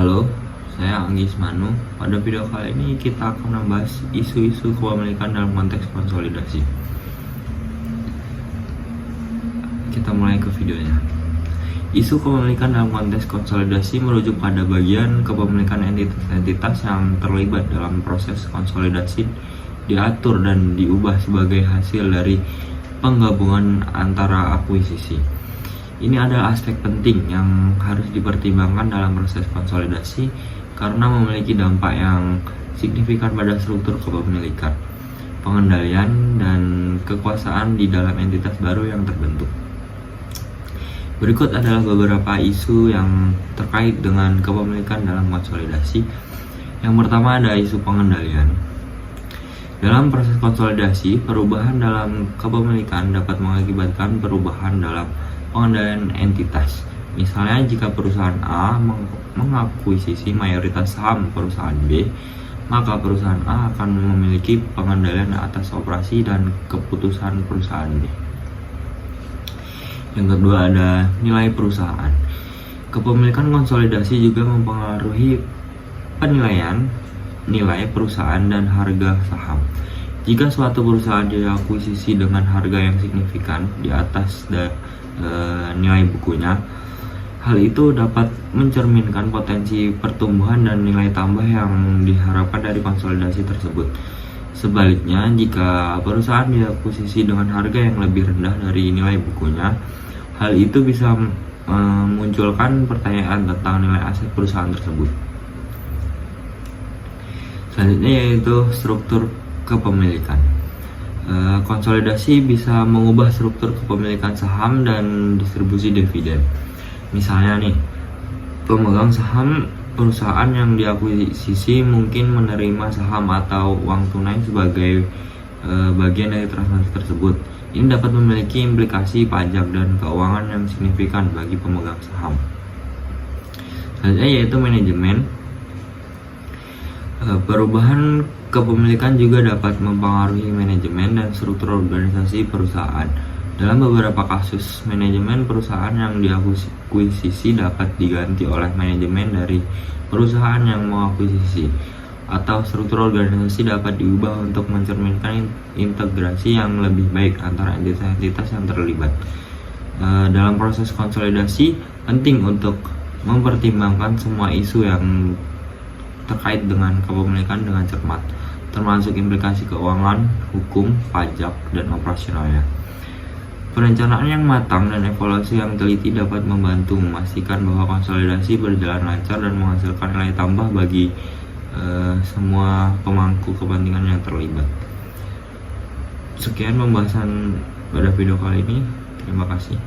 Halo, saya Anggis Manu. Pada video kali ini kita akan membahas isu-isu kepemilikan dalam konteks konsolidasi. Kita mulai ke videonya. Isu kepemilikan dalam konteks konsolidasi merujuk pada bagian kepemilikan entitas-entitas yang terlibat dalam proses konsolidasi diatur dan diubah sebagai hasil dari penggabungan antara akuisisi. Ini adalah aspek penting yang harus dipertimbangkan dalam proses konsolidasi karena memiliki dampak yang signifikan pada struktur kepemilikan, pengendalian, dan kekuasaan di dalam entitas baru yang terbentuk. Berikut adalah beberapa isu yang terkait dengan kepemilikan dalam konsolidasi. Yang pertama ada isu pengendalian. Dalam proses konsolidasi, perubahan dalam kepemilikan dapat mengakibatkan perubahan dalam pengendalian entitas. Misalnya jika perusahaan A mengakuisisi mayoritas saham perusahaan B, maka perusahaan A akan memiliki pengendalian atas operasi dan keputusan perusahaan B. Yang kedua ada nilai perusahaan. Kepemilikan konsolidasi juga mempengaruhi penilaian nilai perusahaan dan harga saham. Jika suatu perusahaan diakuisisi dengan harga yang signifikan di atas nilai bukunya, hal itu dapat mencerminkan potensi pertumbuhan dan nilai tambah yang diharapkan dari konsolidasi tersebut. Sebaliknya, jika perusahaan diakuisisi dengan harga yang lebih rendah dari nilai bukunya, hal itu bisa memunculkan pertanyaan tentang nilai aset perusahaan tersebut. Selanjutnya yaitu struktur kepemilikan. Konsolidasi bisa mengubah struktur kepemilikan saham dan distribusi dividen. Misalnya nih, pemegang saham perusahaan yang diakuisisi mungkin menerima saham atau uang tunai sebagai bagian dari transaksi tersebut. Ini dapat memiliki implikasi pajak dan keuangan yang signifikan bagi pemegang saham. Selanjutnya yaitu manajemen. Perubahan kepemilikan juga dapat mempengaruhi manajemen dan struktur organisasi perusahaan. Dalam beberapa kasus, manajemen perusahaan yang diakuisisi dapat diganti oleh manajemen dari perusahaan yang mengakuisisi, atau struktur organisasi dapat diubah untuk mencerminkan integrasi yang lebih baik antara entitas-entitas yang terlibat. Dalam proses konsolidasi, penting untuk mempertimbangkan semua isu yang terkait dengan kepemilikan dengan cermat, termasuk implikasi keuangan, hukum, pajak, dan operasionalnya. Perencanaan yang matang dan evaluasi yang teliti dapat membantu memastikan bahwa konsolidasi berjalan lancar dan menghasilkan nilai tambah bagi semua pemangku kepentingan yang terlibat. Sekian pembahasan pada video kali ini. Terima kasih.